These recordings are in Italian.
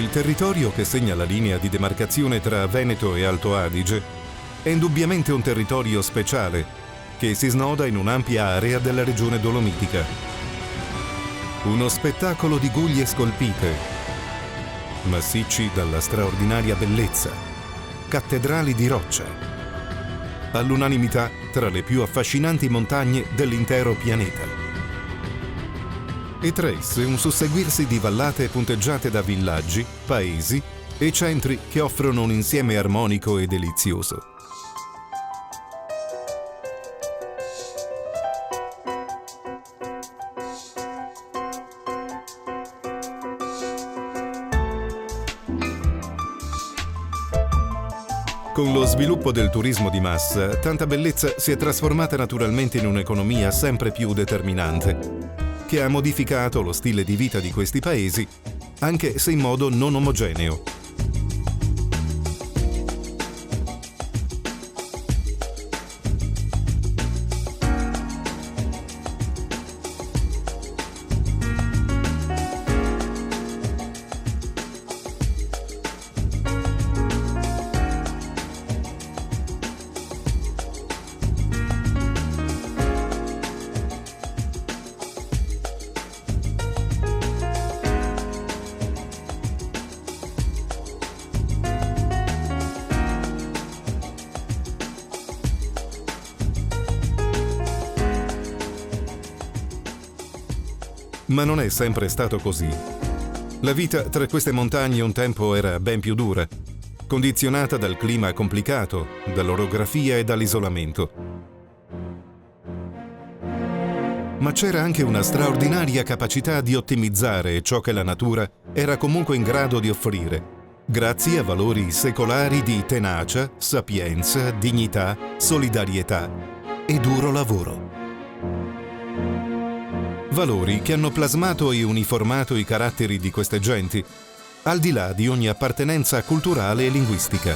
Il territorio che segna la linea di demarcazione tra Veneto e Alto Adige è indubbiamente un territorio speciale che si snoda in un'ampia area della regione dolomitica. Uno spettacolo di guglie scolpite, massicci dalla straordinaria bellezza, cattedrali di roccia, all'unanimità tra le più affascinanti montagne dell'intero pianeta. E tra esse un susseguirsi di vallate punteggiate da villaggi, paesi e centri che offrono un insieme armonico e delizioso. Con lo sviluppo del turismo di massa, tanta bellezza si è trasformata naturalmente in un'economia sempre più determinante, che ha modificato lo stile di vita di questi paesi, anche se in modo non omogeneo. Ma non è sempre stato così. La vita tra queste montagne un tempo era ben più dura, condizionata dal clima complicato, dall'orografia e dall'isolamento. Ma c'era anche una straordinaria capacità di ottimizzare ciò che la natura era comunque in grado di offrire, grazie a valori secolari di tenacia, sapienza, dignità, solidarietà e duro lavoro. Valori che hanno plasmato e uniformato i caratteri di queste genti, al di là di ogni appartenenza culturale e linguistica.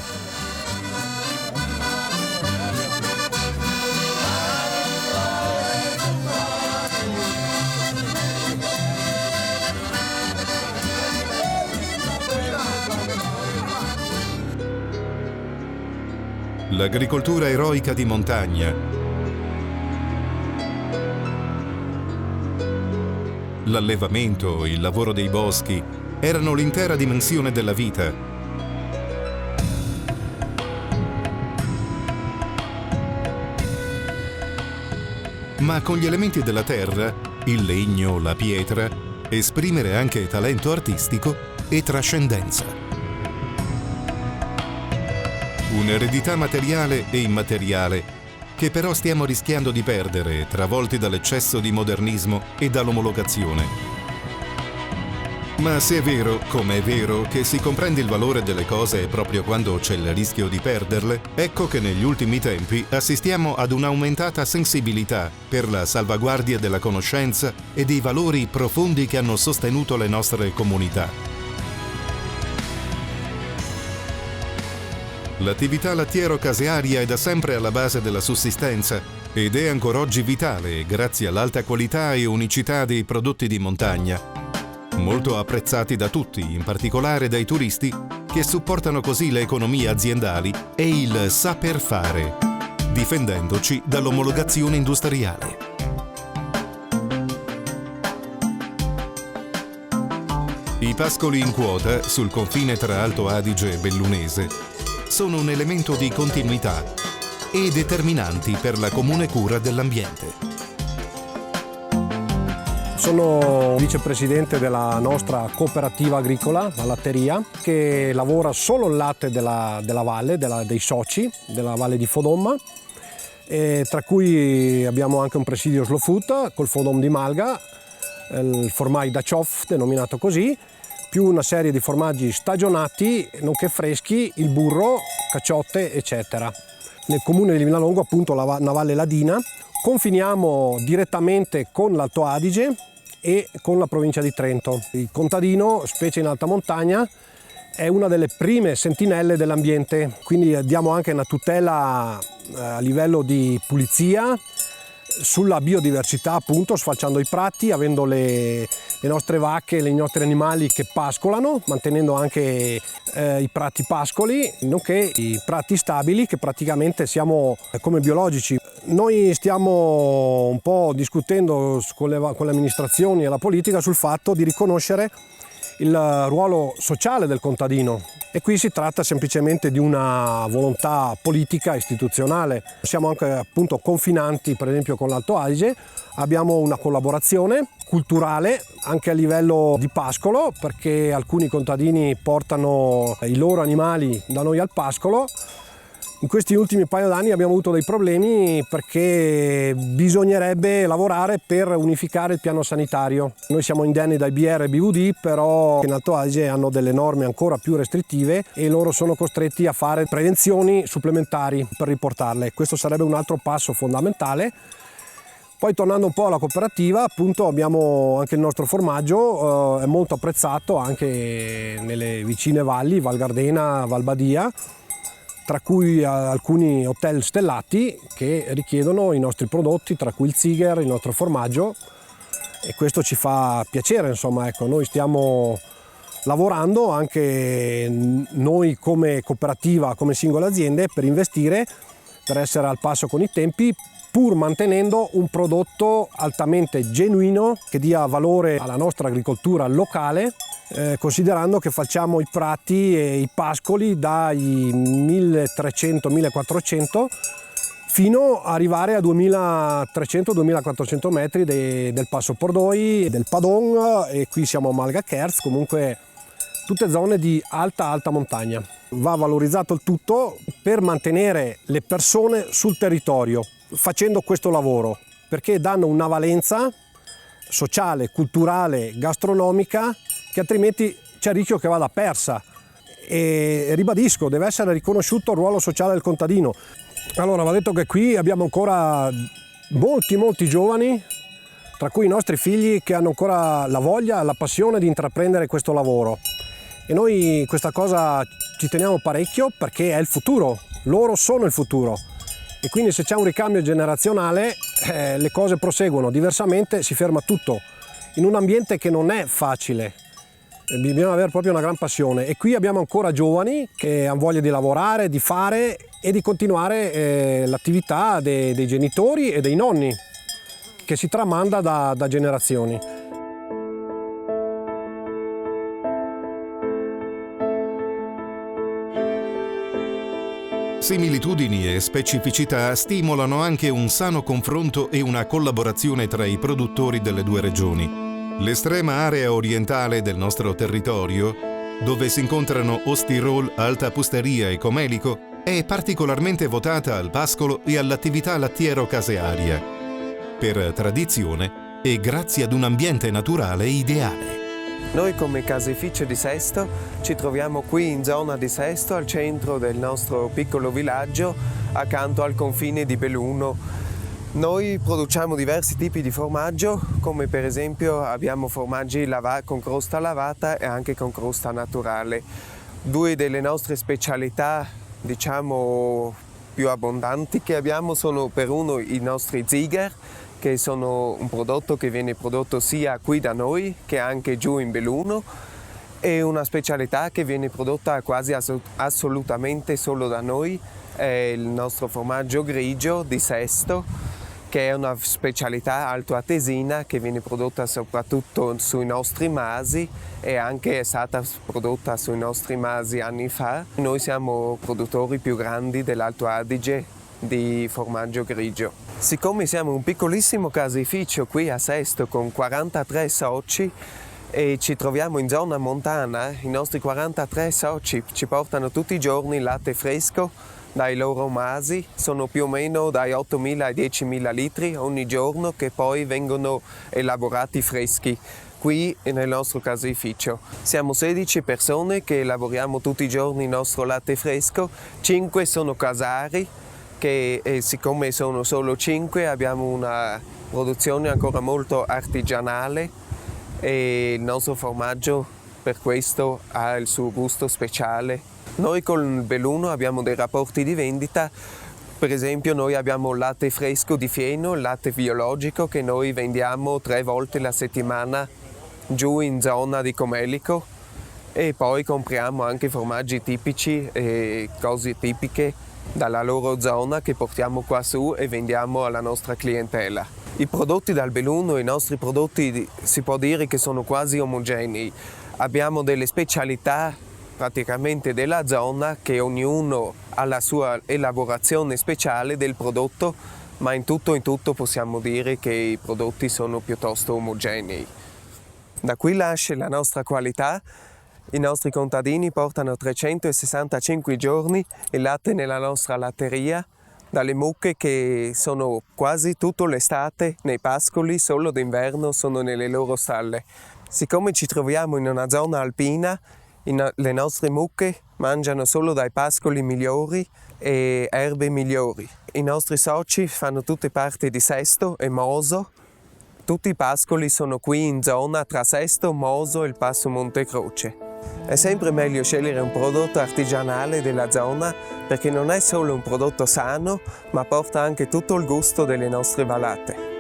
L'agricoltura eroica di montagna, l'allevamento, il lavoro dei boschi erano l'intera dimensione della vita. Ma con gli elementi della terra, il legno, la pietra, esprimere anche talento artistico e trascendenza. Un'eredità materiale e immateriale che però stiamo rischiando di perdere, travolti dall'eccesso di modernismo e dall'omologazione. Ma se è vero, come è vero, che si comprende il valore delle cose proprio quando c'è il rischio di perderle, ecco che negli ultimi tempi assistiamo ad un'aumentata sensibilità per la salvaguardia della conoscenza e dei valori profondi che hanno sostenuto le nostre comunità. L'attività lattiero-casearia è da sempre alla base della sussistenza ed è ancora oggi vitale grazie all'alta qualità e unicità dei prodotti di montagna, molto apprezzati da tutti, in particolare dai turisti, che supportano così le economie aziendali e il saper fare, difendendoci dall'omologazione industriale. I pascoli in quota, sul confine tra Alto Adige e Bellunese, sono un elemento di continuità e determinanti per la comune cura dell'ambiente. Sono vicepresidente della nostra cooperativa agricola, la latteria, che lavora solo il latte della valle, dei soci della valle di Fodomma, tra cui abbiamo anche un presidio slow food col Fodom di Malga, il formai da Ciof, denominato così, più una serie di formaggi stagionati, nonché freschi, il burro, cacciotte, eccetera. Nel comune di Villalongo, appunto, una valle ladina, confiniamo direttamente con l'Alto Adige e con la provincia di Trento. Il contadino, specie in alta montagna, è una delle prime sentinelle dell'ambiente, quindi diamo anche una tutela a livello di pulizia, sulla biodiversità, appunto, sfalciando i prati, avendo le nostre vacche, i nostri animali che pascolano, mantenendo anche i prati pascoli, nonché i prati stabili, che praticamente siamo come biologici. Noi stiamo un po' discutendo con le amministrazioni e la politica sul fatto di riconoscere il ruolo sociale del contadino, e qui si tratta semplicemente di una volontà politica istituzionale. Siamo anche appunto confinanti per esempio con l'Alto Adige, abbiamo una collaborazione culturale anche a livello di pascolo, perché alcuni contadini portano i loro animali da noi al pascolo. In questi ultimi paio d'anni abbiamo avuto dei problemi perché bisognerebbe lavorare per unificare il piano sanitario. Noi siamo indenni dai BR e BVD, però in Alto Adige hanno delle norme ancora più restrittive e loro sono costretti a fare prevenzioni supplementari per riportarle. Questo sarebbe un altro passo fondamentale. Poi tornando un po' alla cooperativa, appunto abbiamo anche il nostro formaggio, è molto apprezzato anche nelle vicine valli, Val Gardena, Val Badia, tra cui alcuni hotel stellati che richiedono i nostri prodotti, tra cui il Ziger, il nostro formaggio, e questo ci fa piacere, insomma, ecco, noi stiamo lavorando anche noi come cooperativa, come singole aziende, per investire, per essere al passo con i tempi, pur mantenendo un prodotto altamente genuino che dia valore alla nostra agricoltura locale, considerando che facciamo i prati e i pascoli dai 1300-1400 fino ad arrivare a 2300-2400 metri del Passo Pordoi, del Padon, e qui siamo a Malga-Kerz, comunque tutte zone di alta montagna. Va valorizzato il tutto per mantenere le persone sul territorio facendo questo lavoro, perché danno una valenza sociale, culturale, gastronomica che altrimenti c'è il rischio che vada persa. E ribadisco, deve essere riconosciuto il ruolo sociale del contadino. Allora, va detto che qui abbiamo ancora molti giovani, tra cui i nostri figli, che hanno ancora la voglia, la passione di intraprendere questo lavoro, e noi questa cosa ci teniamo parecchio perché è il futuro, loro sono il futuro, e quindi se c'è un ricambio generazionale le cose proseguono, diversamente si ferma tutto in un ambiente che non è facile. Bisogna avere proprio una gran passione, e qui abbiamo ancora giovani che hanno voglia di lavorare, di fare e di continuare l'attività dei genitori e dei nonni, che si tramanda da generazioni. Similitudini e specificità stimolano anche un sano confronto e una collaborazione tra i produttori delle due regioni. L'estrema area orientale del nostro territorio, dove si incontrano Ostirol, Alta Pusteria e Comelico, è particolarmente votata al pascolo e all'attività lattiero-casearia, per tradizione e grazie ad un ambiente naturale ideale. Noi come caseificio di Sesto ci troviamo qui in zona di Sesto, al centro del nostro piccolo villaggio, accanto al confine di Belluno. Noi produciamo diversi tipi di formaggio, come per esempio abbiamo formaggi con crosta lavata e anche con crosta naturale. Due delle nostre specialità, diciamo, più abbondanti che abbiamo sono per uno i nostri Ziger, che sono un prodotto che viene prodotto sia qui da noi che anche giù in Belluno, e una specialità che viene prodotta quasi assolutamente solo da noi è il nostro formaggio grigio di Sesto, che è una specialità altoatesina che viene prodotta soprattutto sui nostri masi e anche è stata prodotta sui nostri masi anni fa. Noi siamo produttori più grandi dell'Alto Adige di formaggio grigio. Siccome siamo un piccolissimo caseificio qui a Sesto con 43 soci e ci troviamo in zona montana, i nostri 43 soci ci portano tutti i giorni latte fresco dai loro masi, sono più o meno dai 8.000 ai 10.000 litri ogni giorno che poi vengono elaborati freschi qui nel nostro caseificio. Siamo 16 persone che lavoriamo tutti i giorni il nostro latte fresco, 5 sono casari, che siccome sono solo 5 abbiamo una produzione ancora molto artigianale e il nostro formaggio per questo ha il suo gusto speciale. Noi con Belluno abbiamo dei rapporti di vendita Per esempio noi abbiamo il latte fresco di fieno, il latte biologico che noi vendiamo 3 volte la settimana giù in zona di Comelico, e poi compriamo anche formaggi tipici e cose tipiche dalla loro zona che portiamo qua su e vendiamo alla nostra clientela. I prodotti dal Belluno, i nostri prodotti, si può dire che sono quasi omogenei. Abbiamo delle specialità praticamente della zona, che ognuno ha la sua elaborazione speciale del prodotto, ma in tutto possiamo dire che i prodotti sono piuttosto omogenei. Da qui nasce la nostra qualità. I nostri contadini portano 365 giorni il latte nella nostra latteria, dalle mucche che sono quasi tutta l'estate nei pascoli, solo d'inverno sono nelle loro stalle. Siccome ci troviamo in una zona alpina, le nostre mucche mangiano solo dai pascoli migliori e erbe migliori. I nostri soci fanno tutte parte di Sesto e Moso. Tutti i pascoli sono qui in zona tra Sesto, Moso e il Passo Montecroce. È sempre meglio scegliere un prodotto artigianale della zona, perché non è solo un prodotto sano, ma porta anche tutto il gusto delle nostre vallate.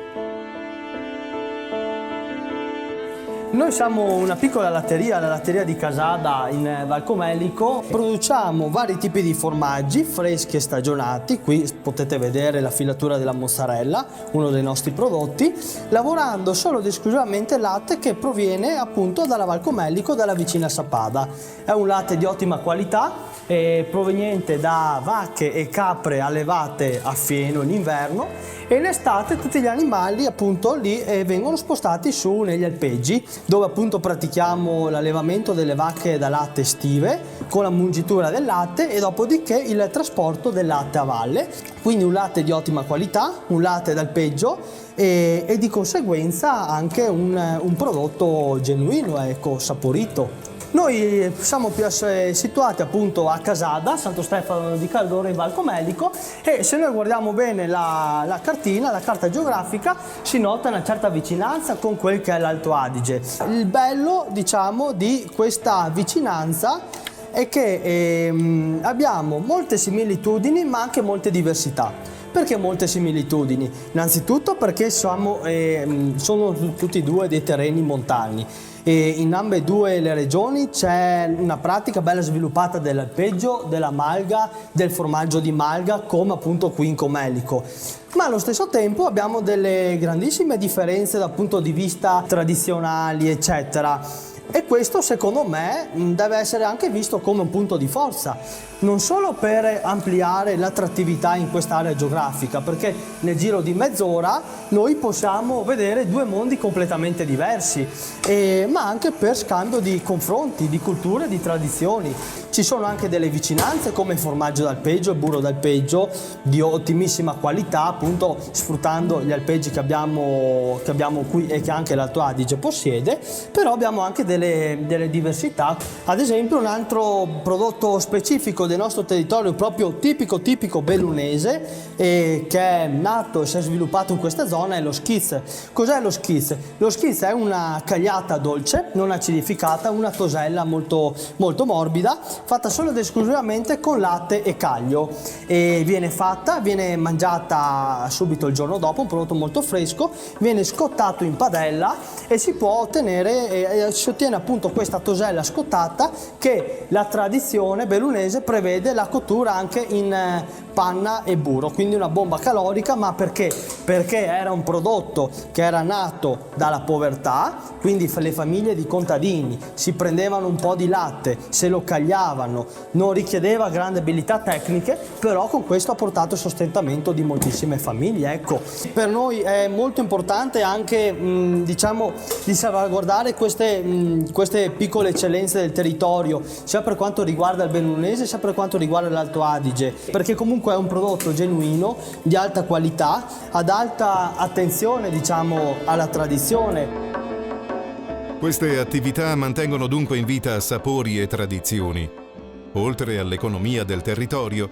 Noi siamo una piccola latteria, la latteria di Casada in Val Comelico. Produciamo vari tipi di formaggi freschi e stagionati. Qui potete vedere la filatura della mozzarella, uno dei nostri prodotti, lavorando solo ed esclusivamente latte che proviene appunto dalla Val Comelico, dalla vicina Sappada. È un latte di ottima qualità, proveniente da vacche e capre allevate a fieno in inverno, e in estate tutti gli animali appunto lì vengono spostati su negli alpeggi, dove appunto pratichiamo l'allevamento delle vacche da latte estive con la mungitura del latte e dopodiché il trasporto del latte a valle. Quindi un latte di ottima qualità, un latte d'alpeggio e di conseguenza anche un prodotto genuino, ecco, saporito. Noi siamo situati appunto a Casada, Santo Stefano di Caldoro in Val Comelico, e se noi guardiamo bene la cartina, la carta geografica, si nota una certa vicinanza con quel che è l'Alto Adige. Il bello, diciamo, di questa vicinanza è che abbiamo molte similitudini ma anche molte diversità. Perché molte similitudini? Innanzitutto perché sono tutti e due dei terreni montani. E in ambedue le regioni c'è una pratica bella sviluppata dell'alpeggio, della malga, del formaggio di malga, come appunto qui in Comelico. Ma allo stesso tempo abbiamo delle grandissime differenze dal punto di vista tradizionali, eccetera. E questo secondo me deve essere anche visto come un punto di forza, non solo per ampliare l'attrattività in quest'area geografica, perché nel giro di mezz'ora noi possiamo vedere due mondi completamente diversi, ma anche per scambio di confronti, di culture, di tradizioni. Ci sono anche delle vicinanze come il formaggio d'alpeggio, il burro d'alpeggio di ottimissima qualità, appunto sfruttando gli alpeggi che abbiamo qui e che anche l'Alto Adige possiede, però abbiamo anche delle diversità. Ad esempio un altro prodotto specifico del nostro territorio, proprio tipico bellunese, che è nato e si è sviluppato in questa zona, è lo schizz. Cos'è lo schizz? Lo schizz è una cagliata dolce, non acidificata, una tosella molto, molto morbida, fatta solo ed esclusivamente con latte e caglio, e viene mangiata subito il giorno dopo, un prodotto molto fresco, viene scottato in padella e si può ottenere, si ottiene appunto questa tosella scottata che la tradizione bellunese prevede la cottura anche in panna e burro, quindi una bomba calorica. Ma perché? Perché era un prodotto che era nato dalla povertà, quindi le famiglie di contadini si prendevano un po' di latte, se lo cagliavano, non richiedeva grandi abilità tecniche, però con questo ha portato il sostentamento di moltissime famiglie. Ecco, per noi è molto importante anche diciamo di salvaguardare queste piccole eccellenze del territorio, sia per quanto riguarda il bellunese sia per quanto riguarda l'Alto Adige, perché comunque è un prodotto genuino, di alta qualità, ad alta attenzione diciamo alla tradizione. Queste attività mantengono dunque in vita sapori e tradizioni, oltre all'economia del territorio,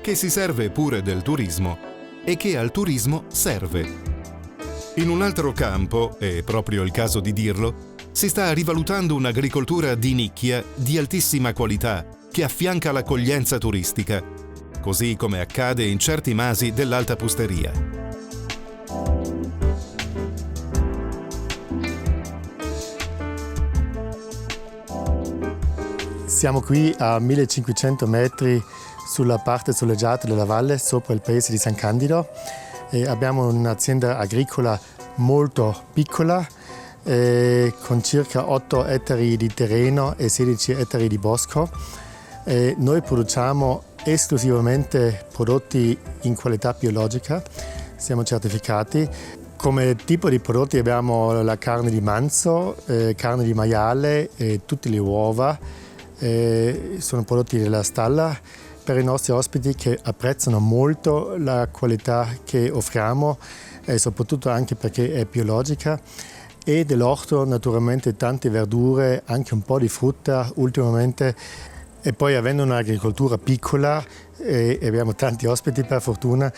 che si serve pure del turismo e che al turismo serve. In un altro campo, è proprio il caso di dirlo, si sta rivalutando un'agricoltura di nicchia di altissima qualità che affianca l'accoglienza turistica, così come accade in certi masi dell'Alta Pusteria. Siamo qui a 1500 metri sulla parte soleggiata della valle, sopra il paese di San Candido. Abbiamo un'azienda agricola molto piccola, con circa 8 ettari di terreno e 16 ettari di bosco. Noi produciamo esclusivamente prodotti in qualità biologica, siamo certificati. Come tipo di prodotti abbiamo la carne di manzo, carne di maiale e tutte le uova. Sono prodotti della stalla per i nostri ospiti che apprezzano molto la qualità che offriamo e soprattutto anche perché è biologica. E dell'orto naturalmente tante verdure, anche un po' di frutta ultimamente. E poi avendo un'agricoltura piccola e abbiamo tanti ospiti per fortuna,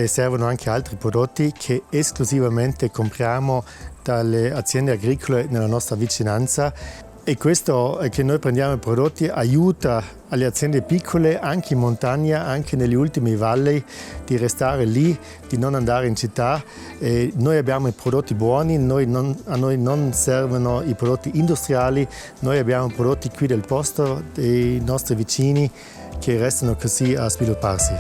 servono anche altri prodotti che esclusivamente compriamo dalle aziende agricole nella nostra vicinanza. E questo che noi prendiamo i prodotti aiuta alle aziende piccole anche in montagna, anche negli ultimi valli, di restare lì, di non andare in città. Noi abbiamo i prodotti buoni, a noi non servono i prodotti industriali, noi abbiamo prodotti qui del posto, dei nostri vicini che restano così a svilupparsi.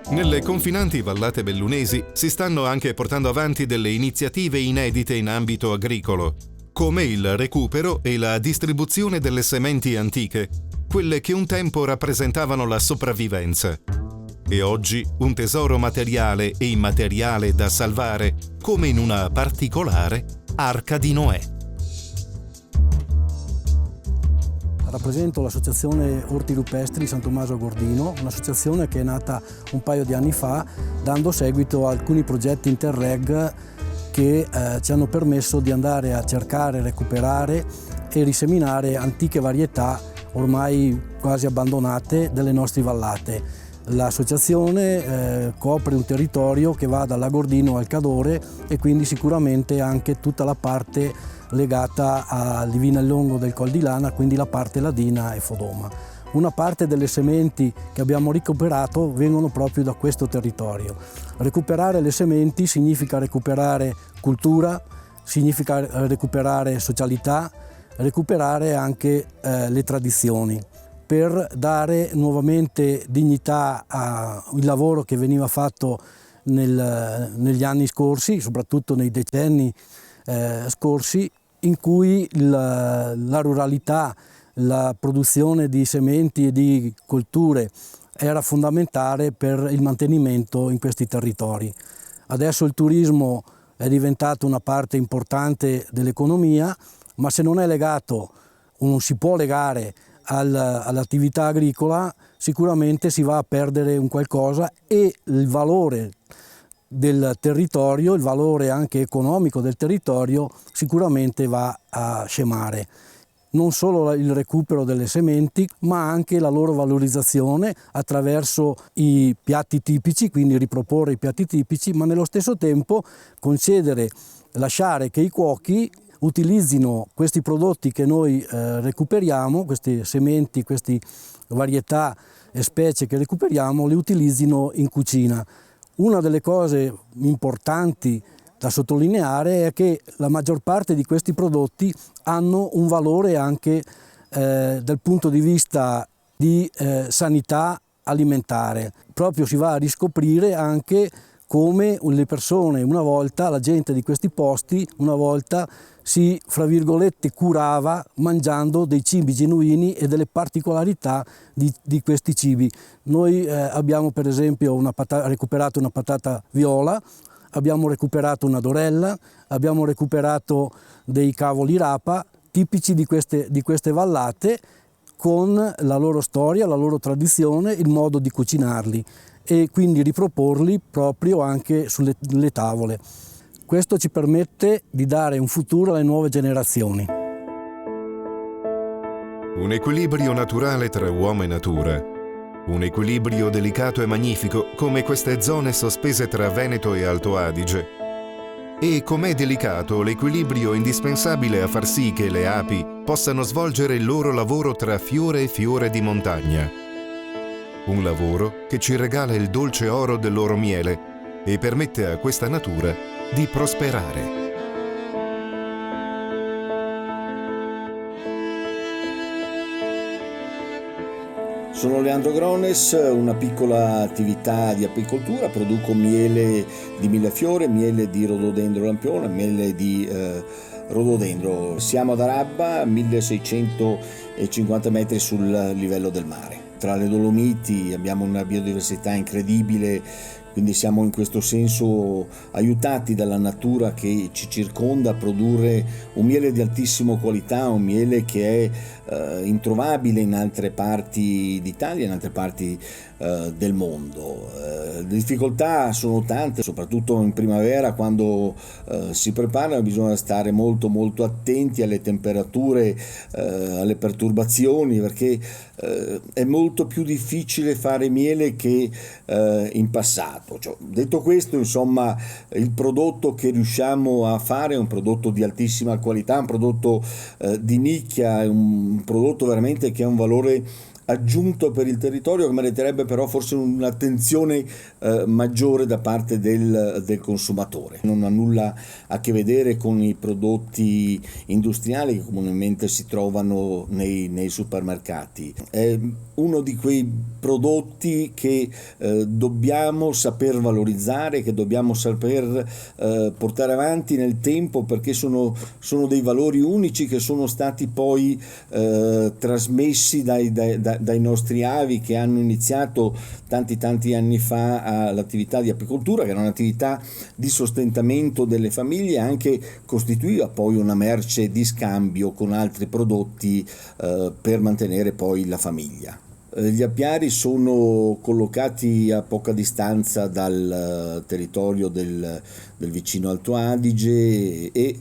Nelle confinanti vallate bellunesi si stanno anche portando avanti delle iniziative inedite in ambito agricolo, come il recupero e la distribuzione delle sementi antiche, quelle che un tempo rappresentavano la sopravvivenza. E oggi un tesoro materiale e immateriale da salvare, come in una particolare Arca di Noè. Rappresento l'associazione Orti Rupestri San Tommaso Gordino, un'associazione che è nata un paio di anni fa dando seguito a alcuni progetti Interreg che ci hanno permesso di andare a cercare, recuperare e riseminare antiche varietà ormai quasi abbandonate delle nostre vallate. L'associazione copre un territorio che va dalla Gordino al Cadore e quindi sicuramente anche tutta la parte legata a Livinallongo del Col di Lana, quindi la parte ladina e Fodoma. Una parte delle sementi che abbiamo recuperato vengono proprio da questo territorio. Recuperare le sementi significa recuperare cultura, significa recuperare socialità, recuperare anche le tradizioni, per dare nuovamente dignità al lavoro che veniva fatto negli anni scorsi, soprattutto nei decenni scorsi, in cui la ruralità, la produzione di sementi e di colture era fondamentale per il mantenimento in questi territori. Adesso il turismo è diventato una parte importante dell'economia, ma se non è legato o non si può legare all'attività agricola, sicuramente si va a perdere un qualcosa e il valore del territorio, il valore anche economico del territorio sicuramente va a scemare. Non solo il recupero delle sementi, ma anche la loro valorizzazione attraverso i piatti tipici, quindi riproporre i piatti tipici, ma nello stesso tempo lasciare che i cuochi utilizzino questi prodotti che noi recuperiamo, queste sementi, queste varietà e specie che recuperiamo, le utilizzino in cucina. Una delle cose importanti da sottolineare è che la maggior parte di questi prodotti hanno un valore anche dal punto di vista di sanità alimentare. Proprio si va a riscoprire anche come le persone la gente di questi posti una volta si, fra virgolette, curava mangiando dei cibi genuini e delle particolarità di questi cibi. Noi abbiamo per esempio recuperato una patata viola, abbiamo recuperato una dorella, abbiamo recuperato dei cavoli rapa, tipici di queste vallate, con la loro storia, la loro tradizione, il modo di cucinarli e quindi riproporli proprio anche sulle tavole. Questo ci permette di dare un futuro alle nuove generazioni. Un equilibrio naturale tra uomo e natura. Un equilibrio delicato e magnifico come queste zone sospese tra Veneto e Alto Adige. E com'è delicato l'equilibrio indispensabile a far sì che le api possano svolgere il loro lavoro tra fiore e fiore di montagna. Un lavoro che ci regala il dolce oro del loro miele e permette a questa natura di prosperare. Sono Leandro Grones, una piccola attività di apicoltura, produco miele di millefiore, miele di rododendro lampione, miele di rododendro. Siamo ad Arabba, 1650 metri sul livello del mare. Tra le Dolomiti abbiamo una biodiversità incredibile, quindi siamo in questo senso aiutati dalla natura che ci circonda a produrre un miele di altissima qualità, un miele che è introvabile in altre parti d'Italia, in altre parti del mondo. Le difficoltà sono tante, soprattutto in primavera quando si prepara bisogna stare molto attenti alle temperature, alle perturbazioni, perché è molto più difficile fare miele che in passato. Detto questo, insomma, il prodotto che riusciamo a fare è un prodotto di altissima qualità, un prodotto di nicchia, un prodotto veramente che ha un valore aggiunto per il territorio, che meriterebbe però forse un'attenzione maggiore da parte del consumatore. Non ha nulla a che vedere con i prodotti industriali che comunemente si trovano nei supermercati. È uno di quei prodotti che dobbiamo saper valorizzare, che dobbiamo saper portare avanti nel tempo, perché sono dei valori unici che sono stati poi trasmessi dai nostri avi, che hanno iniziato tanti anni fa l'attività di apicoltura, che era un'attività di sostentamento delle famiglie, anche costituiva poi una merce di scambio con altri prodotti per mantenere poi la famiglia. Gli apiari sono collocati a poca distanza dal territorio del vicino Alto Adige e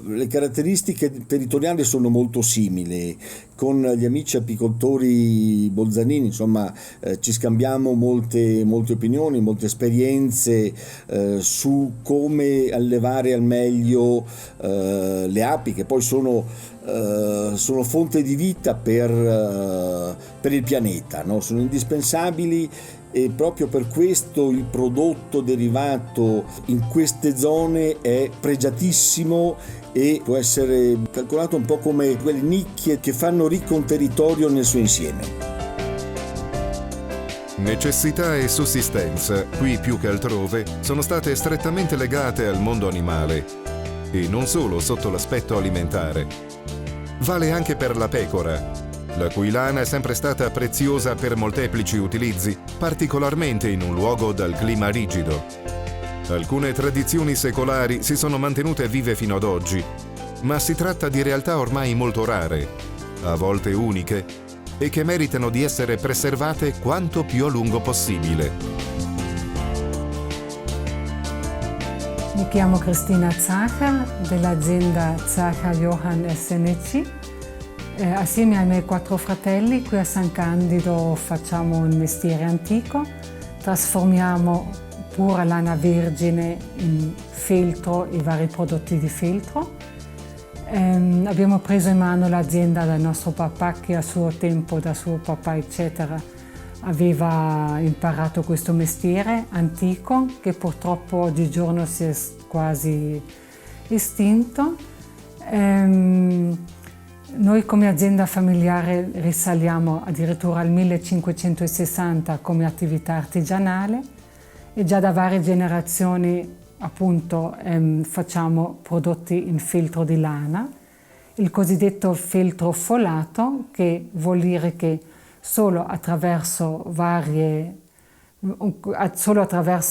le caratteristiche territoriali sono molto simili. Con gli amici apicoltori bolzanini, insomma, ci scambiamo molte opinioni, molte esperienze su come allevare al meglio le api, che poi sono fonte di vita per il pianeta, no? Sono indispensabili, e proprio per questo il prodotto derivato in queste zone è pregiatissimo e può essere calcolato un po' come quelle nicchie che fanno ricco un territorio nel suo insieme. Necessità e sussistenza, qui più che altrove, sono state strettamente legate al mondo animale, e non solo sotto l'aspetto alimentare. Vale anche per la pecora, la cui lana è sempre stata preziosa per molteplici utilizzi, particolarmente in un luogo dal clima rigido. Alcune tradizioni secolari si sono mantenute vive fino ad oggi, ma si tratta di realtà ormai molto rare, a volte uniche, e che meritano di essere preservate quanto più a lungo possibile. Mi chiamo Cristina Zacca, dell'azienda Zacca Johann SNC. Assieme ai miei 4 fratelli qui a San Candido facciamo un mestiere antico, trasformiamo pura lana vergine in feltro e vari prodotti di feltro. Abbiamo preso in mano l'azienda dal nostro papà, che a suo tempo, da suo papà eccetera, aveva imparato questo mestiere antico che purtroppo oggigiorno si è quasi estinto. Noi come azienda familiare risaliamo addirittura al 1560 come attività artigianale e già da varie generazioni appunto facciamo prodotti in feltro di lana, il cosiddetto feltro folato, che vuol dire che solo attraverso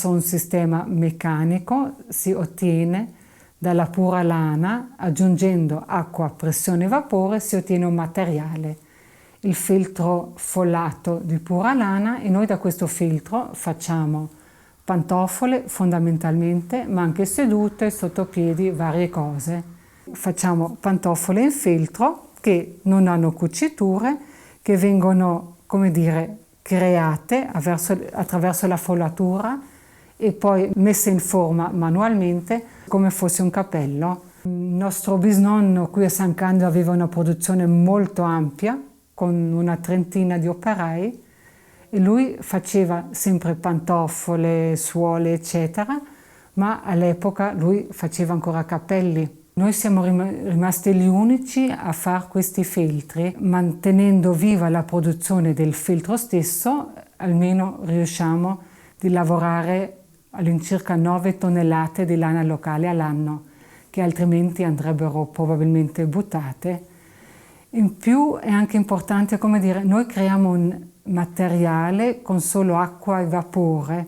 un sistema meccanico si ottiene dalla pura lana, aggiungendo acqua, pressione e vapore, si ottiene un materiale, il feltro folato di pura lana, e noi da questo feltro facciamo pantofole fondamentalmente, ma anche sedute, sottopiedi, varie cose. Facciamo pantofole in feltro che non hanno cuciture, che vengono, come dire, create attraverso la folatura e poi messe in forma manualmente come fosse un cappello. Il nostro bisnonno qui a San Candido aveva una produzione molto ampia, con una trentina di operai, e lui faceva sempre pantofole, suole, eccetera, ma all'epoca lui faceva ancora cappelli. Noi siamo rimasti gli unici a fare questi feltri, mantenendo viva la produzione del feltro stesso, almeno riusciamo di lavorare all'incirca 9 tonnellate di lana locale all'anno, che altrimenti andrebbero probabilmente buttate. In più è anche importante, come dire, noi creiamo un materiale con solo acqua e vapore,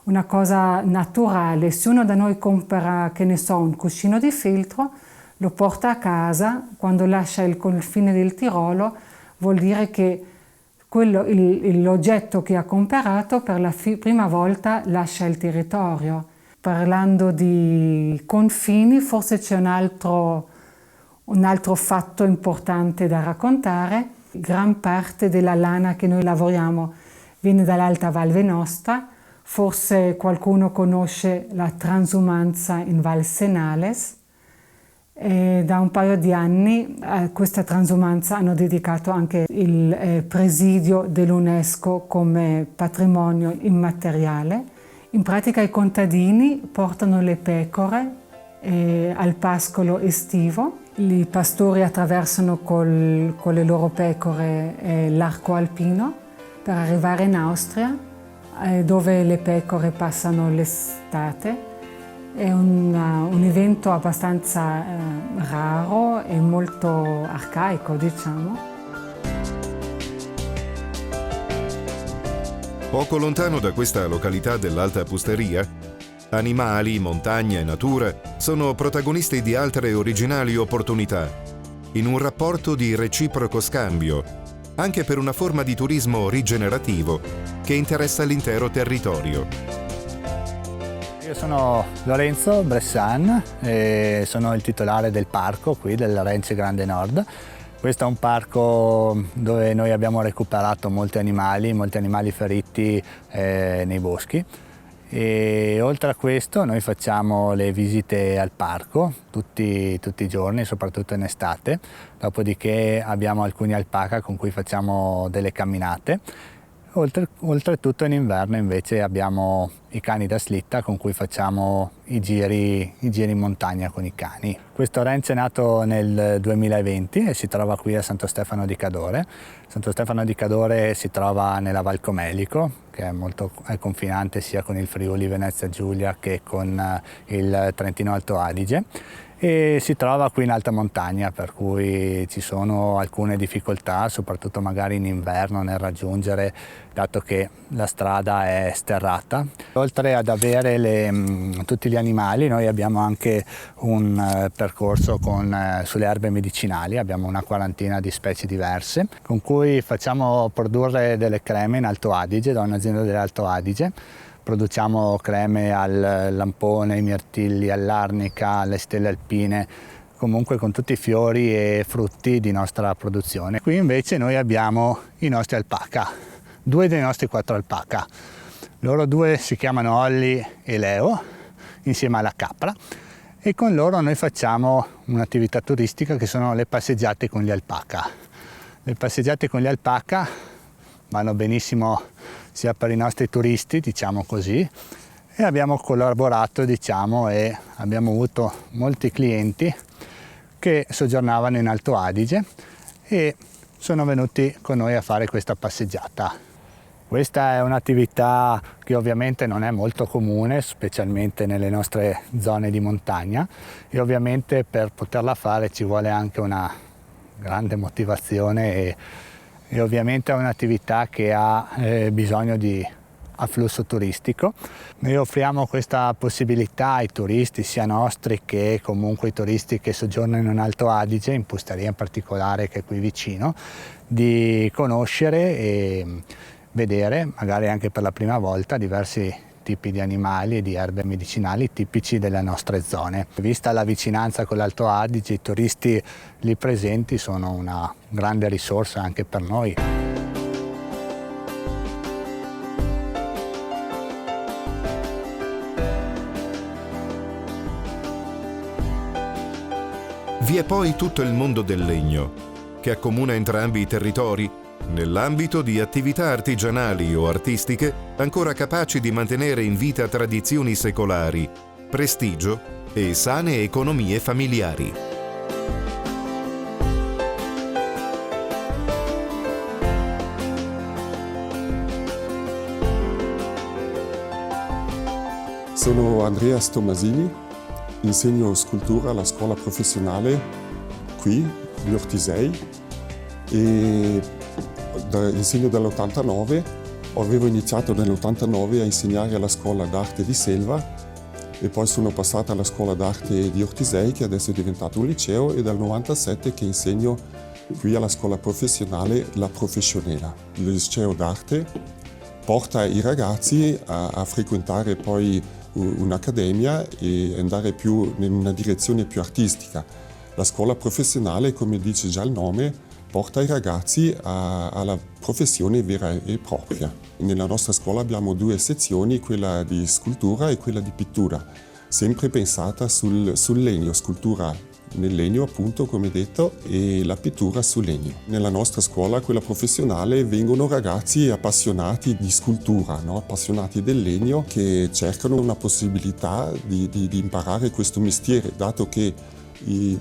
una cosa naturale. Se uno da noi compra, che ne so, un cuscino di feltro, lo porta a casa, quando lascia il confine del Tirolo, vuol dire che l'oggetto che ha comprato per la prima volta lascia il territorio. Parlando di confini, forse c'è un altro fatto importante da raccontare. Gran parte della lana che noi lavoriamo viene dall'Alta Val Venosta. Forse qualcuno conosce la transumanza in Val Senales. E da un paio di anni a questa transumanza hanno dedicato anche il presidio dell'UNESCO come patrimonio immateriale. In pratica i contadini portano le pecore al pascolo estivo. I pastori attraversano con le loro pecore l'arco alpino per arrivare in Austria, dove le pecore passano l'estate. È un evento abbastanza raro e molto arcaico, diciamo. Poco lontano da questa località dell'Alta Pusteria, animali, montagna e natura sono protagonisti di altre originali opportunità, in un rapporto di reciproco scambio, anche per una forma di turismo rigenerativo che interessa l'intero territorio. Io sono Lorenzo Bressan e sono il titolare del parco qui del Renze Grande Nord. Questo è un parco dove noi abbiamo recuperato molti animali feriti nei boschi. E oltre a questo noi facciamo le visite al parco tutti i giorni, soprattutto in estate. Dopodiché abbiamo alcuni alpaca con cui facciamo delle camminate. Oltretutto in inverno invece abbiamo i cani da slitta con cui facciamo i giri in montagna con i cani. Questo ranch è nato nel 2020 e si trova qui a Santo Stefano di Cadore. Santo Stefano di Cadore si trova nella Val Comelico, che è confinante sia con il Friuli Venezia Giulia che con il Trentino Alto Adige. E si trova qui in alta montagna, per cui ci sono alcune difficoltà, soprattutto magari in inverno nel raggiungere, dato che la strada è sterrata. Oltre ad avere tutti gli animali, noi abbiamo anche un percorso sulle erbe medicinali, abbiamo una quarantina di specie diverse, con cui facciamo produrre delle creme in Alto Adige, da un'azienda dell'Alto Adige. Produciamo creme al lampone, ai mirtilli, all'arnica, alle stelle alpine, comunque con tutti i fiori e frutti di nostra produzione. Qui invece noi abbiamo i nostri alpaca, 2 dei nostri 4 alpaca. Loro 2 si chiamano Olli e Leo, insieme alla capra, e con loro noi facciamo un'attività turistica che sono le passeggiate con gli alpaca. Le passeggiate con gli alpaca vanno benissimo sia per i nostri turisti, diciamo così, e abbiamo collaborato, diciamo, e abbiamo avuto molti clienti che soggiornavano in Alto Adige e sono venuti con noi a fare questa passeggiata. Questa è un'attività che ovviamente non è molto comune, specialmente nelle nostre zone di montagna, e ovviamente per poterla fare ci vuole anche una grande motivazione e ovviamente è un'attività che ha bisogno di afflusso turistico. Noi offriamo questa possibilità ai turisti, sia nostri che comunque i turisti che soggiornano in Alto Adige, in Pusteria in particolare che è qui vicino, di conoscere e vedere, magari anche per la prima volta, diversi tipi di animali e di erbe medicinali tipici delle nostre zone. Vista la vicinanza con l'Alto Adige, i turisti lì presenti sono una grande risorsa anche per noi. Vi è poi tutto il mondo del legno, che accomuna entrambi i territori, nell'ambito di attività artigianali o artistiche ancora capaci di mantenere in vita tradizioni secolari, prestigio e sane economie familiari. Sono Andreas Tomasini, insegno scultura alla scuola professionale qui, di Ortisei, e insegno dall'89. Avevo iniziato nell'89 a insegnare alla scuola d'arte di Selva e poi sono passata alla scuola d'arte di Ortisei, che adesso è diventato un liceo, e dal 97 che insegno qui alla scuola professionale La Professionela. Il liceo d'arte porta i ragazzi a frequentare poi un'accademia e andare più in una direzione più artistica. La scuola professionale, come dice già il nome, porta i ragazzi alla professione vera e propria. Nella nostra scuola abbiamo 2 sezioni, quella di scultura e quella di pittura, sempre pensata sul legno, scultura nel legno appunto come detto, e la pittura sul legno. Nella nostra scuola, quella professionale, vengono ragazzi appassionati di scultura, no? Appassionati del legno, che cercano una possibilità di imparare questo mestiere, dato che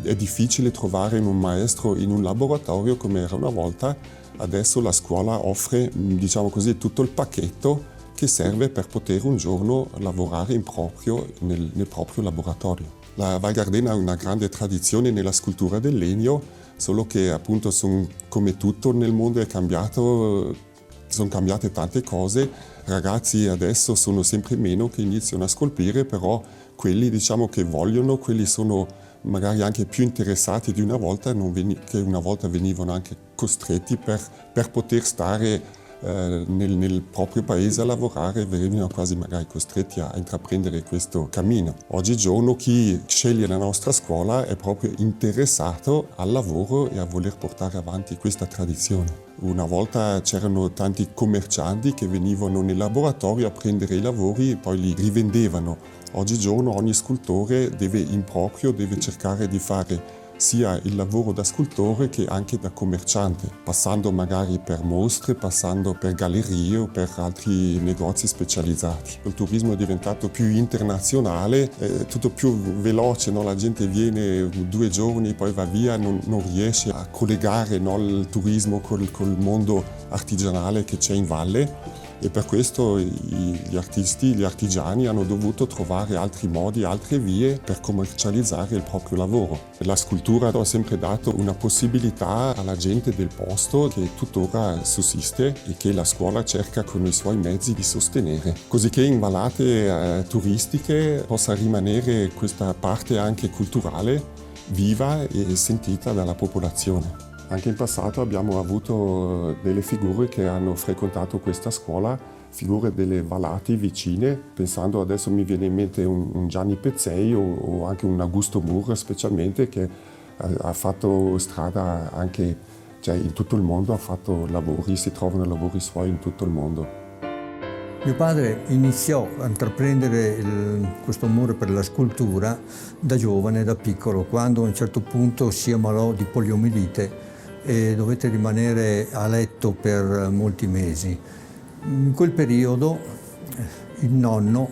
è difficile trovare un maestro in un laboratorio come era una volta. Adesso la scuola offre, diciamo così, tutto il pacchetto che serve per poter un giorno lavorare nel proprio laboratorio. La Val Gardena ha una grande tradizione nella scultura del legno, solo che appunto come tutto nel mondo sono cambiate tante cose. Ragazzi adesso sono sempre meno che iniziano a scolpire, però quelli diciamo che vogliono, quelli sono magari anche più interessati di una volta, che una volta venivano anche costretti per poter stare nel proprio paese a lavorare, venivano quasi magari costretti a intraprendere questo cammino. Oggigiorno chi sceglie la nostra scuola è proprio interessato al lavoro e a voler portare avanti questa tradizione. Una volta c'erano tanti commercianti che venivano nel laboratorio a prendere i lavori e poi li rivendevano. Oggigiorno ogni scultore deve cercare di fare sia il lavoro da scultore che anche da commerciante, passando magari per mostre, passando per gallerie o per altri negozi specializzati. Il turismo è diventato più internazionale, tutto più veloce, no? La gente viene 2 giorni, poi va via, non riesce a collegare, no, il turismo col mondo artigianale che c'è in valle. E per questo gli artisti, gli artigiani hanno dovuto trovare altri modi, altre vie per commercializzare il proprio lavoro. La scultura ha sempre dato una possibilità alla gente del posto che tuttora sussiste e che la scuola cerca con i suoi mezzi di sostenere, così che in vallate turistiche possa rimanere questa parte anche culturale viva e sentita dalla popolazione. Anche in passato abbiamo avuto delle figure che hanno frequentato questa scuola, figure delle vallate vicine, pensando adesso mi viene in mente un Gianni Pezzei o anche un Augusto Murr specialmente, che ha fatto strada anche in tutto il mondo, ha fatto lavori, si trovano lavori suoi in tutto il mondo. Mio padre iniziò a intraprendere questo amore per la scultura da giovane, da piccolo, quando a un certo punto si ammalò di poliomielite e dovette rimanere a letto per molti mesi. In quel periodo il nonno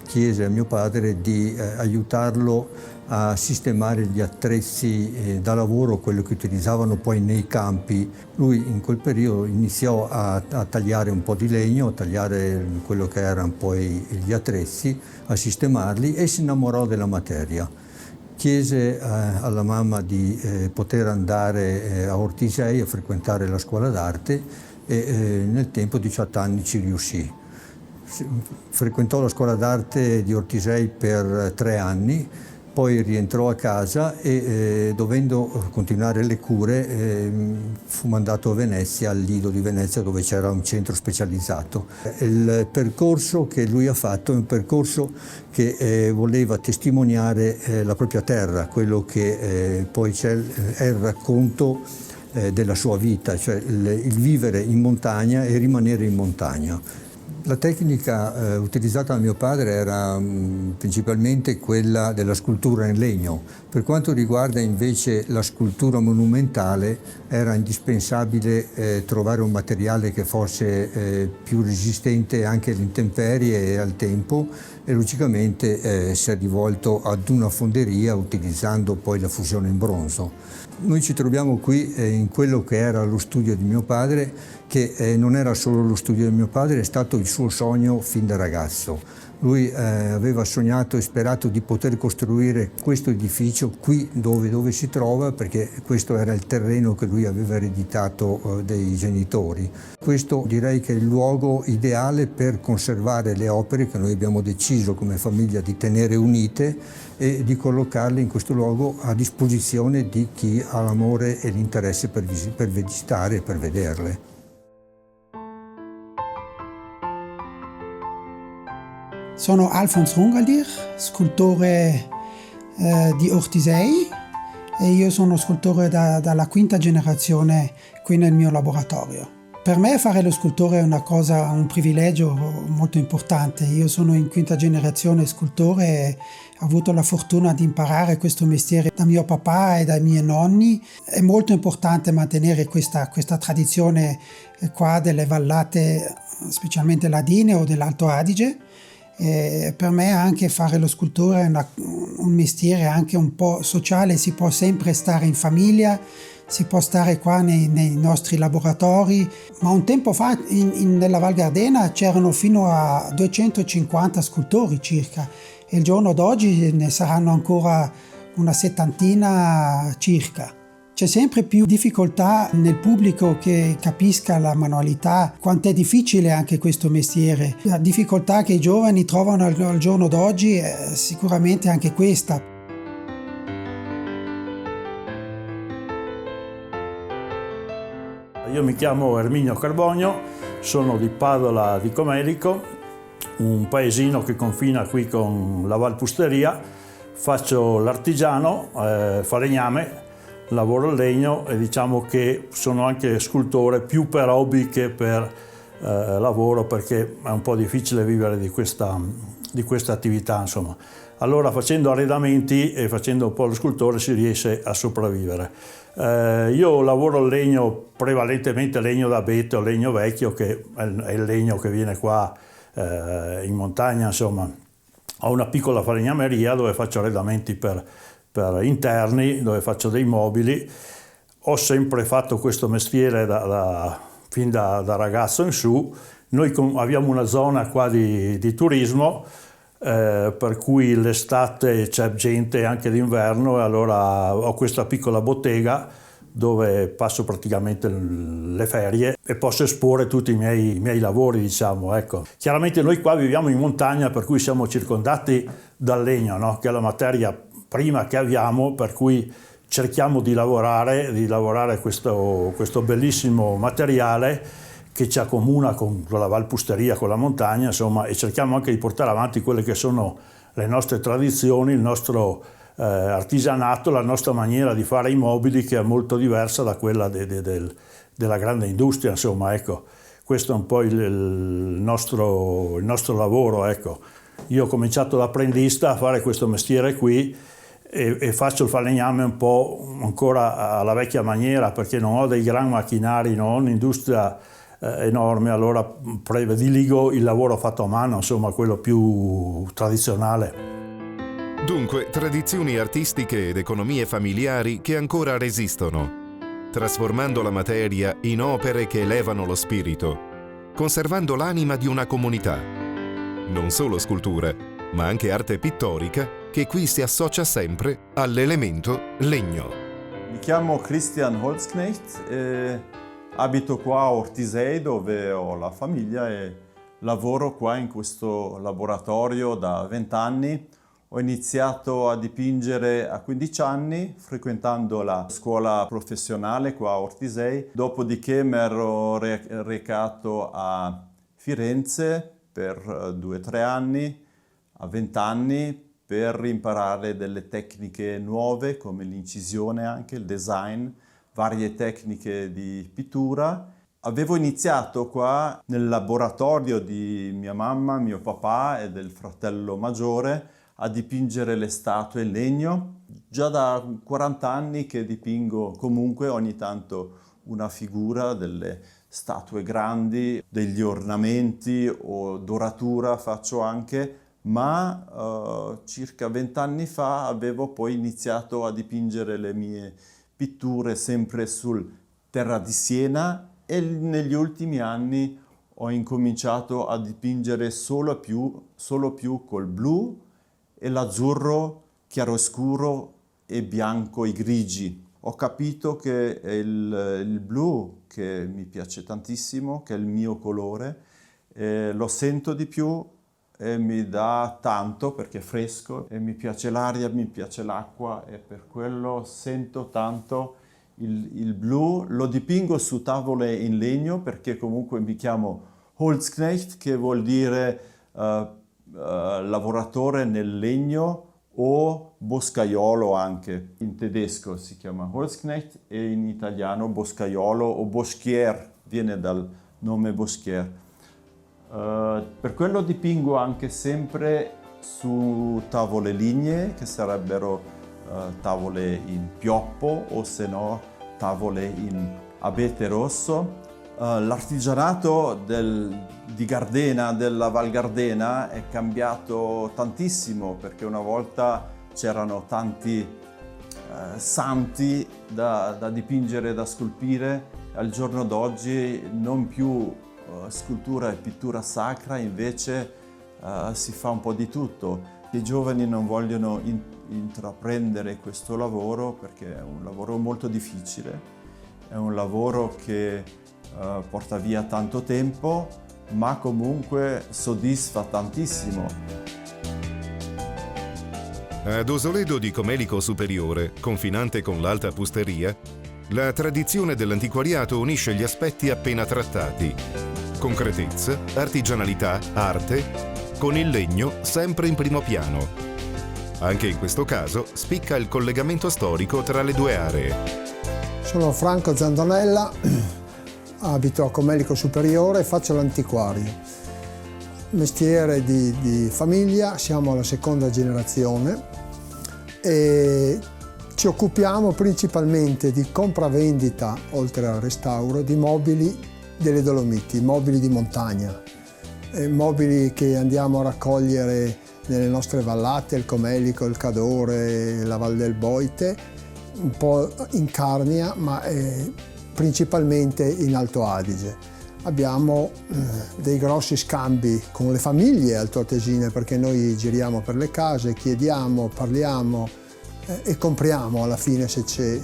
chiese a mio padre di aiutarlo a sistemare gli attrezzi da lavoro, quello che utilizzavano poi nei campi. Lui in quel periodo iniziò a tagliare un po' di legno, a tagliare quello che erano poi gli attrezzi, a sistemarli, e si innamorò della materia. Chiese alla mamma di poter andare a Ortisei a frequentare la scuola d'arte e nel tempo, 18 anni, ci riuscì. Frequentò la scuola d'arte di Ortisei per 3 anni, poi rientrò a casa e dovendo continuare le cure fu mandato a Venezia, al Lido di Venezia, dove c'era un centro specializzato. Il percorso che lui ha fatto è un percorso che voleva testimoniare la propria terra, quello che poi è il racconto della sua vita, cioè il vivere in montagna e rimanere in montagna. La tecnica utilizzata da mio padre era principalmente quella della scultura in legno. Per quanto riguarda invece la scultura monumentale era indispensabile trovare un materiale che fosse più resistente anche alle intemperie e al tempo, e logicamente si è rivolto ad una fonderia utilizzando poi la fusione in bronzo. Noi ci troviamo qui in quello che era lo studio di mio padre, che non era solo lo studio di mio padre, è stato il suo sogno fin da ragazzo. Lui aveva sognato e sperato di poter costruire questo edificio qui dove si trova, perché questo era il terreno che lui aveva ereditato dai genitori. Questo direi che è il luogo ideale per conservare le opere che noi abbiamo deciso come famiglia di tenere unite e di collocarle in questo luogo a disposizione di chi ha l'amore e l'interesse per visitare e per vederle. Sono Alfons Rungaldir, scultore di Ortisei, e io sono scultore dalla quinta generazione qui nel mio laboratorio. Per me fare lo scultore è un privilegio molto importante. Io sono in quinta generazione scultore e ho avuto la fortuna di imparare questo mestiere da mio papà e dai miei nonni. È molto importante mantenere questa tradizione qua delle vallate, specialmente ladine o dell'Alto Adige. E per me anche fare lo scultore è un mestiere anche un po' sociale, si può sempre stare in famiglia, si può stare qua nei nostri laboratori, ma un tempo fa nella Val Gardena c'erano fino a 250 scultori circa, e il giorno d'oggi ne saranno ancora una settantina circa. C'è sempre più difficoltà nel pubblico che capisca la manualità, quanto è difficile anche questo mestiere. La difficoltà che i giovani trovano al giorno d'oggi è sicuramente anche questa. Io mi chiamo Erminio Carbonio, sono di Padola di Comelico, un paesino che confina qui con la Val Pusteria. Faccio l'artigiano, falegname, lavoro il legno e diciamo che sono anche scultore più per hobby che per lavoro, perché è un po' difficile vivere di questa attività, insomma. Allora facendo arredamenti e facendo un po' lo scultore si riesce a sopravvivere. Io lavoro il legno, prevalentemente legno d'abete o legno vecchio, che è il legno che viene qua in montagna, insomma. Ho una piccola falegnameria dove faccio arredamenti per interni, dove faccio dei mobili. Ho sempre fatto questo mestiere fin da ragazzo in su. Noi abbiamo una zona qua di turismo, per cui l'estate c'è gente anche d'inverno, e allora ho questa piccola bottega dove passo praticamente le ferie e posso esporre tutti i miei lavori, diciamo, ecco. Chiaramente noi qua viviamo in montagna, per cui siamo circondati dal legno, no? Che è la materia prima che abbiamo, per cui cerchiamo di lavorare questo bellissimo materiale che ci accomuna con la Val Pusteria, con la montagna, insomma, e cerchiamo anche di portare avanti quelle che sono le nostre tradizioni, il nostro artigianato, la nostra maniera di fare i mobili, che è molto diversa da quella della grande industria, insomma, ecco. Questo è un po' il nostro lavoro, ecco. Io ho cominciato da apprendista a fare questo mestiere qui e faccio il falegname un po' ancora alla vecchia maniera, perché non ho dei gran macchinari, non ho un'industria enorme, allora prediligo il lavoro fatto a mano, insomma, quello più tradizionale. Dunque, tradizioni artistiche ed economie familiari che ancora resistono, trasformando la materia in opere che elevano lo spirito, conservando l'anima di una comunità. Non solo scultura, ma anche arte pittorica, che qui si associa sempre all'elemento legno. Mi chiamo Christian Holzknecht e abito qua a Ortisei, dove ho la famiglia, e lavoro qua in questo laboratorio da 20 anni. Ho iniziato a dipingere a 15 anni, frequentando la scuola professionale qua a Ortisei. Dopodiché mi ero recato a Firenze per 2 o 3 anni, a 20 anni, per imparare delle tecniche nuove come l'incisione, anche il design, varie tecniche di pittura, Avevo iniziato qua nel laboratorio di mia mamma, mio papà e del fratello maggiore a dipingere le statue in legno. Già da 40 anni che dipingo comunque ogni tanto una figura, delle statue grandi, degli ornamenti o doratura faccio anche, ma circa 20 anni fa avevo poi iniziato a dipingere le mie pitture sempre sul terra di Siena e negli ultimi anni ho incominciato a dipingere solo più col blu e l'azzurro chiaroscuro e bianco e grigi. Ho capito che è il blu che mi piace tantissimo, che è il mio colore, lo sento di più e mi dà tanto perché è fresco e mi piace l'aria, mi piace l'acqua e per quello sento tanto il blu. Lo dipingo su tavole in legno perché comunque mi chiamo Holzknecht, che vuol dire lavoratore nel legno, o boscaiolo anche. In tedesco si chiama Holzknecht e in italiano boscaiolo o boschier, viene dal nome boschier. Per quello dipingo anche sempre su tavole lignee, che sarebbero tavole in pioppo o se no tavole in abete rosso. L'artigianato di Gardena, della Val Gardena, è cambiato tantissimo perché una volta c'erano tanti santi da dipingere, da scolpire. Al giorno d'oggi non più scultura e pittura sacra, invece si fa un po' di tutto. I giovani non vogliono intraprendere questo lavoro perché è un lavoro molto difficile, è un lavoro che porta via tanto tempo, ma comunque soddisfa tantissimo. Ad Osoledo di Comelico Superiore, confinante con l'Alta Pusteria, la tradizione dell'antiquariato unisce gli aspetti appena trattati: concretezza, artigianalità, arte, con il legno sempre in primo piano. Anche in questo caso spicca il collegamento storico tra le due aree. Sono Franco Zandonella, abito a Comelico Superiore e faccio l'antiquario. Mestiere di famiglia, siamo alla seconda generazione e ci occupiamo principalmente di compravendita, oltre al restauro, di mobili delle Dolomiti, mobili di montagna, mobili che andiamo a raccogliere nelle nostre vallate, il Comelico, il Cadore, la Val del Boite, un po' in Carnia, ma principalmente in Alto Adige. Abbiamo dei grossi scambi con le famiglie altoatesine perché noi giriamo per le case, chiediamo, parliamo e compriamo alla fine se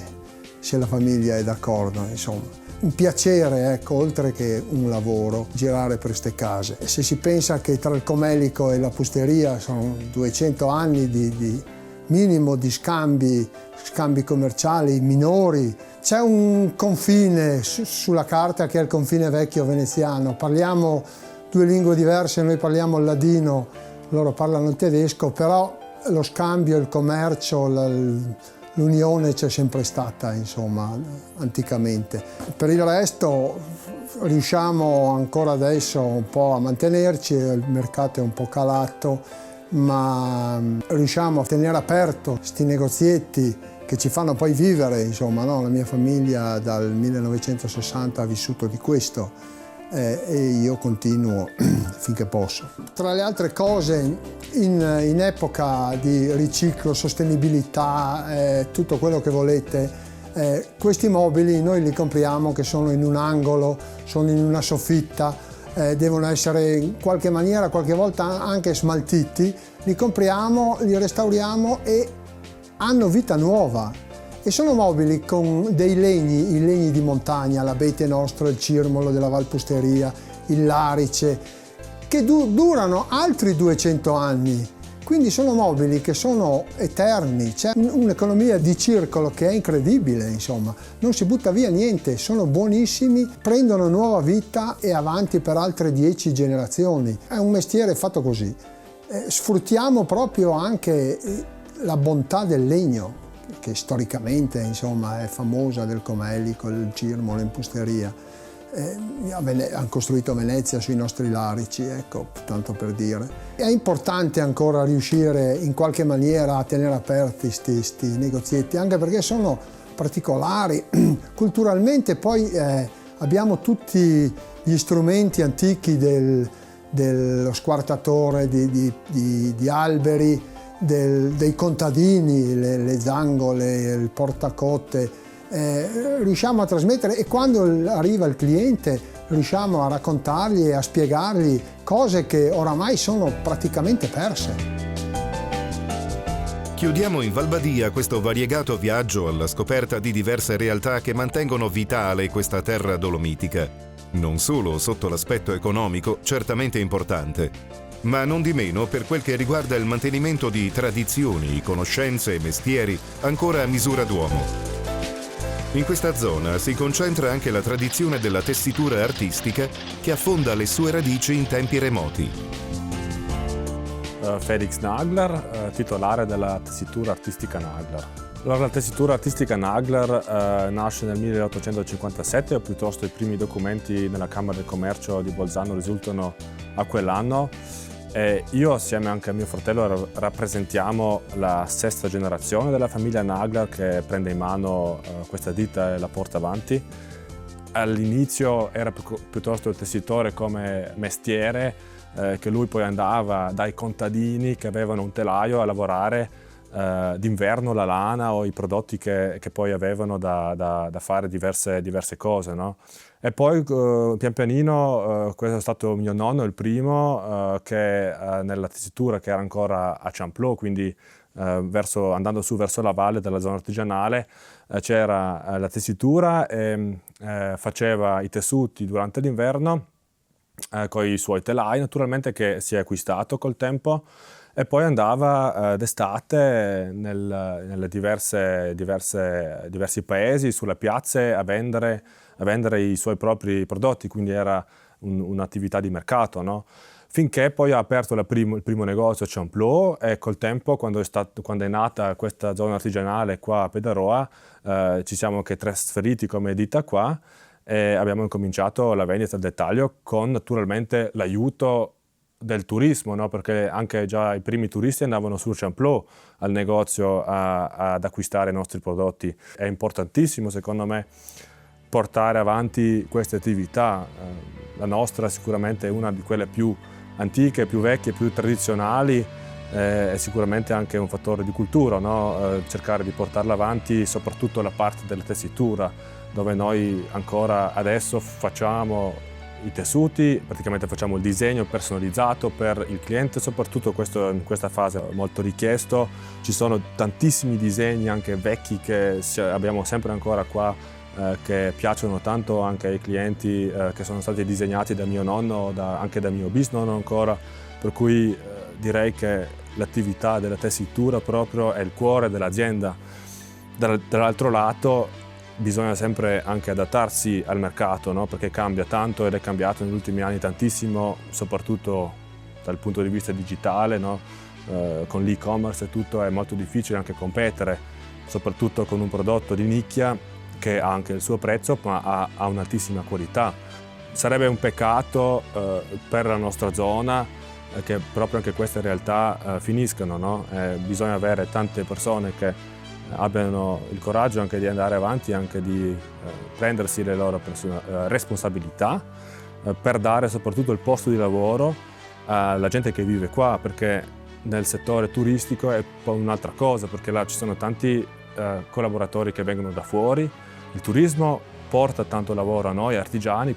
la famiglia è d'accordo, insomma. Un piacere, ecco, oltre che un lavoro, girare per queste case. E se si pensa che tra il Comelico e la Pusteria sono 200 anni di minimo di scambi commerciali minori, c'è un confine sulla carta che è il confine vecchio veneziano. Parliamo due lingue diverse, noi parliamo il ladino, loro parlano il tedesco, però lo scambio, il commercio, l'unione c'è sempre stata, insomma, anticamente. Per il resto riusciamo ancora adesso un po' a mantenerci, il mercato è un po' calato, ma riusciamo a tenere aperto questi negozietti che ci fanno poi vivere, insomma, no? La mia famiglia dal 1960 ha vissuto di questo e io continuo finché posso. Tra le altre cose, in epoca di riciclo, sostenibilità, tutto quello che volete, questi mobili noi li compriamo che sono in un angolo, sono in una soffitta, devono essere in qualche maniera, qualche volta anche smaltiti, li compriamo, li restauriamo e hanno vita nuova. E sono mobili con dei legni, i legni di montagna, l'abete nostro, il cirmolo della Valpusteria, il larice, che durano altri 200 anni. Quindi sono mobili che sono eterni, c'è un'economia di circolo che è incredibile, insomma. Non si butta via niente, sono buonissimi, prendono nuova vita e avanti per altre 10 generazioni. È un mestiere fatto così. Sfruttiamo proprio anche la bontà del legno, che storicamente, insomma, è famosa del Comelico, il cirmolo in Pusteria. hanno costruito Venezia sui nostri larici, ecco, tanto per dire. È importante ancora riuscire in qualche maniera a tenere aperti sti negozietti, anche perché sono particolari. Culturalmente poi abbiamo tutti gli strumenti antichi dello squartatore di alberi, dei contadini, le zangole, il portacotte. Riusciamo a trasmettere, e quando arriva il cliente riusciamo a raccontargli e a spiegargli cose che oramai sono praticamente perse. Chiudiamo in Val Badia questo variegato viaggio alla scoperta di diverse realtà che mantengono vitale questa terra dolomitica, non solo sotto l'aspetto economico, certamente importante, ma non di meno per quel che riguarda il mantenimento di tradizioni, conoscenze e mestieri ancora a misura d'uomo. In questa zona si concentra anche la tradizione della tessitura artistica che affonda le sue radici in tempi remoti. Felix Nagler, titolare della tessitura artistica Nagler. Allora, la tessitura artistica Nagler nasce nel 1857, o piuttosto i primi documenti nella Camera del Commercio di Bolzano risultano a quell'anno. E io, assieme anche a mio fratello, rappresentiamo la sesta generazione della famiglia Nagler che prende in mano questa ditta e la porta avanti. All'inizio era piuttosto il tessitore come mestiere, che lui poi andava dai contadini che avevano un telaio a lavorare d'inverno la lana o i prodotti che poi avevano da fare diverse cose, no? E poi pian pianino questo è stato mio nonno il primo che nella tessitura che era ancora a Champlot, quindi andando su verso la valle della zona artigianale, c'era la tessitura e faceva i tessuti durante l'inverno con i suoi telai, naturalmente, che si è acquistato col tempo, e poi andava d'estate nelle diversi paesi, sulle piazze, a vendere i suoi propri prodotti, quindi era un'attività di mercato, no? Finché poi ha aperto il primo negozio a Champlot, e col tempo, quando è nata questa zona artigianale qua a Pedaroa, ci siamo anche trasferiti come ditta qua e abbiamo incominciato la vendita al dettaglio con naturalmente l'aiuto del turismo, no? Perché anche già i primi turisti andavano su Champlot al negozio ad acquistare i nostri prodotti. È importantissimo, secondo me, portare avanti queste attività. La nostra sicuramente è una di quelle più antiche, più vecchie, più tradizionali, è sicuramente anche un fattore di cultura, no? Cercare di portarla avanti, soprattutto la parte della tessitura, dove noi ancora adesso facciamo i tessuti, praticamente facciamo il disegno personalizzato per il cliente, soprattutto in questa fase molto richiesto. Ci sono tantissimi disegni anche vecchi che abbiamo sempre ancora qua, che piacciono tanto anche ai clienti, che sono stati disegnati da mio nonno, anche da mio bisnonno ancora, per cui direi che l'attività della tessitura proprio è il cuore dell'azienda. Dall'altro lato bisogna sempre anche adattarsi al mercato, no? Perché cambia tanto, ed è cambiato negli ultimi anni tantissimo, soprattutto dal punto di vista digitale, no? Con l'e-commerce e tutto è molto difficile anche competere, soprattutto con un prodotto di nicchia che ha anche il suo prezzo, ma ha un'altissima qualità. Sarebbe un peccato per la nostra zona che proprio anche queste realtà finiscano, no? Bisogna avere tante persone che abbiano il coraggio anche di andare avanti, anche di prendersi le loro responsabilità per dare soprattutto il posto di lavoro alla gente che vive qua, perché nel settore turistico è poi un'altra cosa, perché là ci sono tanti collaboratori che vengono da fuori. Il turismo porta tanto lavoro a noi artigiani,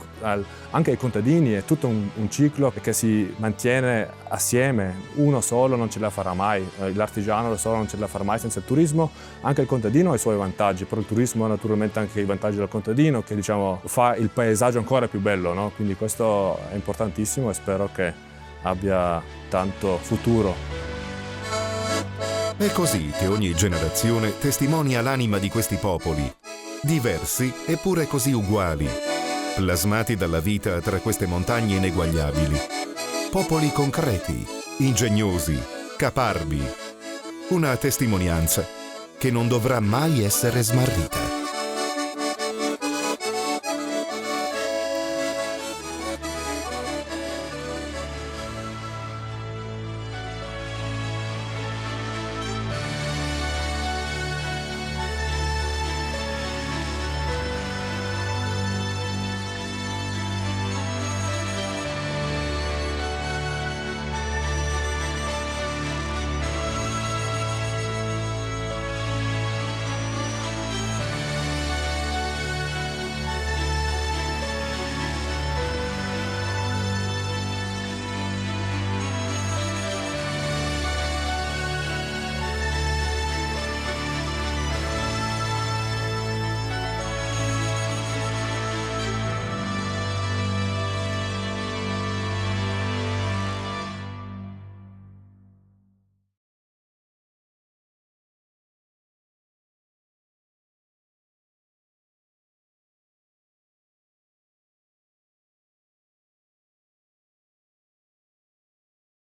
anche ai contadini, è tutto un ciclo che si mantiene assieme. Uno solo non ce la farà mai, l'artigiano da solo non ce la farà mai senza il turismo. Anche il contadino ha i suoi vantaggi, però il turismo ha naturalmente anche i vantaggi del contadino, che diciamo fa il paesaggio ancora più bello, no? Quindi questo è importantissimo e spero che abbia tanto futuro. È così che ogni generazione testimonia l'anima di questi popoli, diversi eppure così uguali, plasmati dalla vita tra queste montagne ineguagliabili. Popoli concreti, ingegnosi, caparbi. Una testimonianza che non dovrà mai essere smarrita.